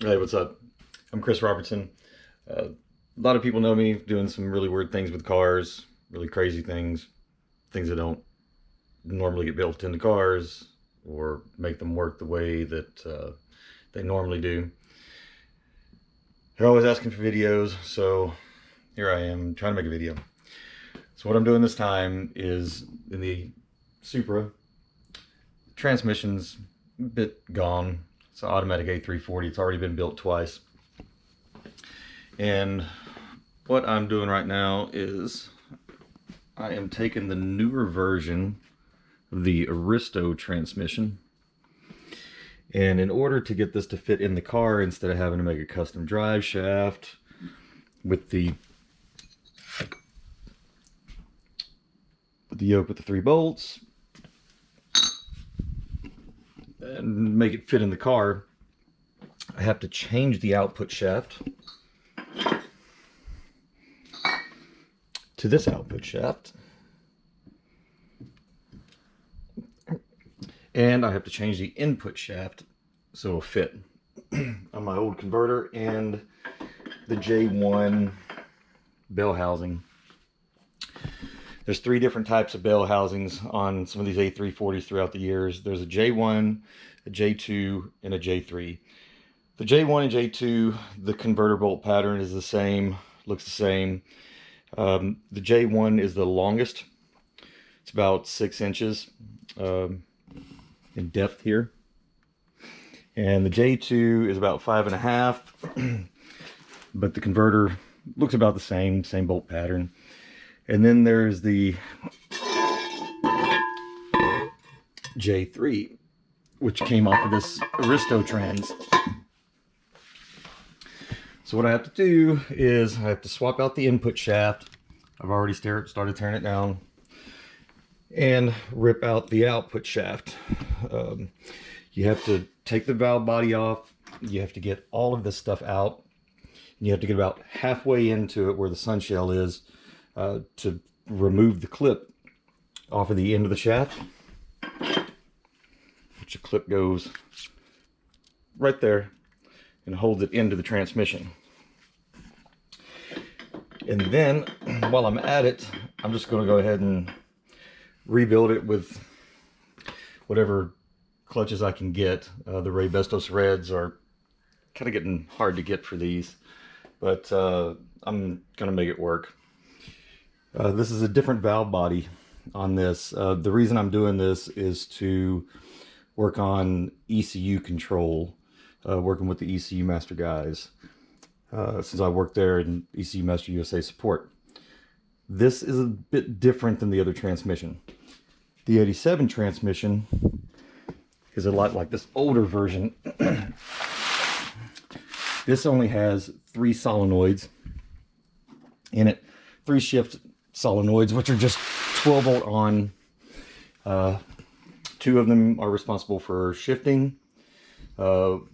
Hey, what's up? I'm Chris Robertson. A lot of people know me doing some really weird things with cars, really crazy things, things that don't normally get built into cars or make them work the way that they normally do. They're always asking for videos, so here I am trying to make a video. So what I'm doing this time is in the Supra, transmission's a bit gone. It's an automatic A340. It's already been built twice. And what I'm doing right now is I am taking the newer version of the Aristo transmission, and in order to get this to fit in the car, instead of having to make a custom drive shaft with the yoke with the 3 bolts and make it fit in the car, I have to change the output shaft to this output shaft, and I have to change the input shaft so it'll fit on my old converter and the J1 bell housing. There's 3 different types of bell housings on some of these A340s throughout the years. There's a J1, a J2, and a J3. The J1 and J2, the converter bolt pattern is the same, looks the same. The J1 is the longest. It's about 6 inches in depth here. And the J2 is about 5.5, but the converter looks about the same bolt pattern. And then there's the J3, which came off of this Aristo trans. So what I have to do is I have to swap out the input shaft. I've already started tearing it down, and rip out the output shaft. You have to take the valve body off. You have to get all of this stuff out. You have to get about halfway into it where the sun shell is to remove the clip off of the end of the shaft, which the clip goes right there and holds it into the transmission. And then while I'm at it, I'm just going to go ahead and rebuild it with whatever clutches I can get. The Robertson Reds are kind of getting hard to get for these, but I'm going to make it work. This is a different valve body on this. The reason I'm doing this is to work on ECU control, working with the ECU Master guys, since I work there in ECU Master USA support. This is a bit different than the other transmission. The 87 transmission is a lot like this older version. This only has 3 solenoids in it, 3 shift solenoids, which are just 12 volt on. 2 of them are responsible for shifting to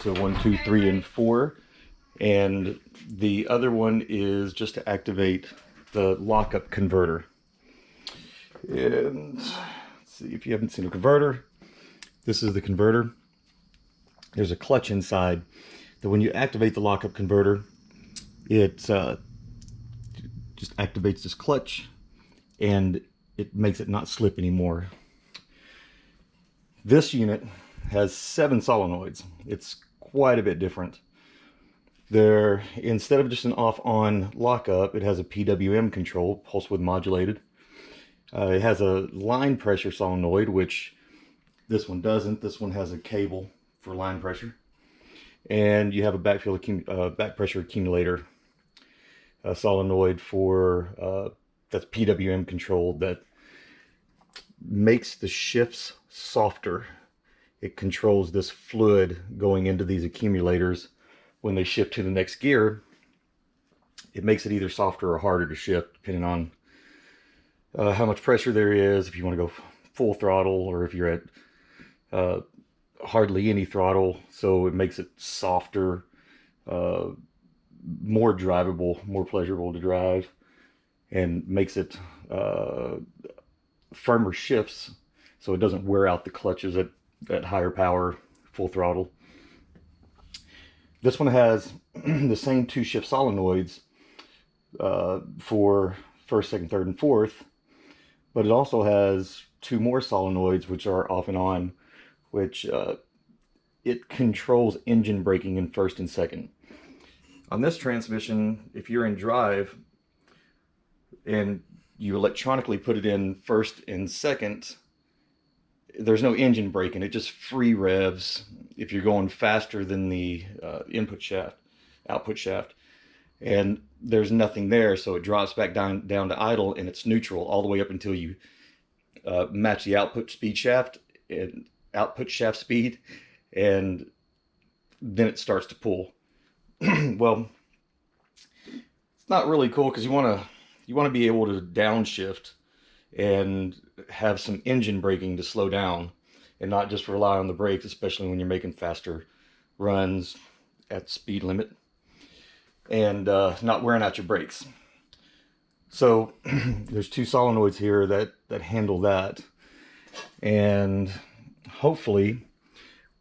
1, 2, 3, and 4, and the other one is just to activate the lockup converter. And let's see, if you haven't seen a converter, this is the converter. There's a clutch inside that when you activate the lockup converter, it just activates this clutch and it makes it not slip anymore. This unit has 7 solenoids. It's quite a bit different. There, instead of just an off-on lockup, it has a PWM control, pulse width modulated. It has a line pressure solenoid, which this one doesn't. This one has a cable for line pressure. And you have a back pressure accumulator solenoid for that's PWM controlled, that makes the shifts softer. It controls this fluid going into these accumulators. When they shift to the next gear, it makes it either softer or harder to shift, depending on how much pressure there is, if you want to go full throttle or if you're at hardly any throttle. So it makes it softer, more drivable, more pleasurable to drive, and makes it firmer shifts so it doesn't wear out the clutches at higher power, full throttle. This one has the same two shift solenoids for first, second, third, and fourth, but it also has two more solenoids which are off and on, which it controls engine braking in first and second. On this transmission, if you're in drive and you electronically put it in first and second, there's no engine braking. It just free revs if you're going faster than the output shaft, and there's nothing there, so it drops back down to idle, and it's neutral all the way up until you match the output shaft speed, and then it starts to pull. Well, it's not really cool because you want to be able to downshift and have some engine braking to slow down and not just rely on the brakes, especially when you're making faster runs at speed limit and not wearing out your brakes. So there's two solenoids here that handle that, and hopefully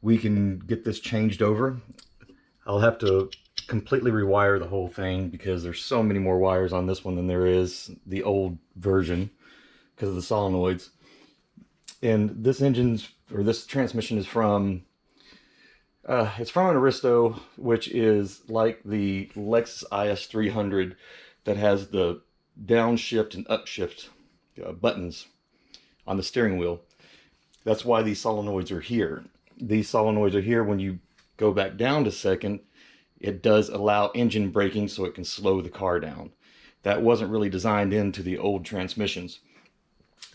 we can get this changed over. I'll have to completely rewire the whole thing because there's so many more wires on this one than there is the old version because of the solenoids. And this transmission is from it's from an Aristo, which is like the Lexus IS 300 that has the downshift and upshift buttons on the steering wheel. That's why these solenoids are here. These solenoids are here when you go back down to second. It does allow engine braking so it can slow the car down. That wasn't really designed into the old transmissions.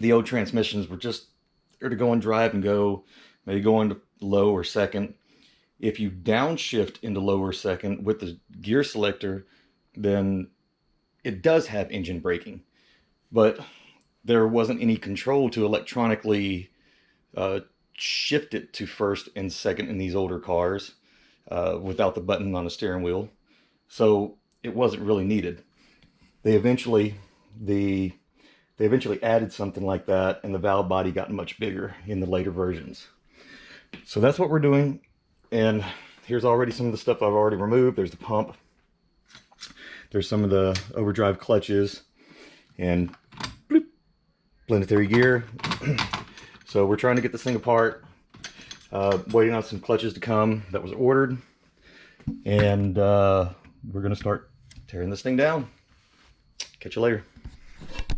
The old transmissions were just there to go and drive and go, maybe go into low or second. If you downshift into low or second with the gear selector, then it does have engine braking, but there wasn't any control to electronically shift it to first and second in these older cars without the button on the steering wheel. So it wasn't really needed. They eventually added something like that, and the valve body got much bigger in the later versions. So that's what we're doing. And here's already some of the stuff I've already removed. There's the pump. There's some of the overdrive clutches and bloop, planetary gear. So we're trying to get this thing apart. Waiting on some clutches to come that was ordered. And we're going to start tearing this thing down. Catch you later.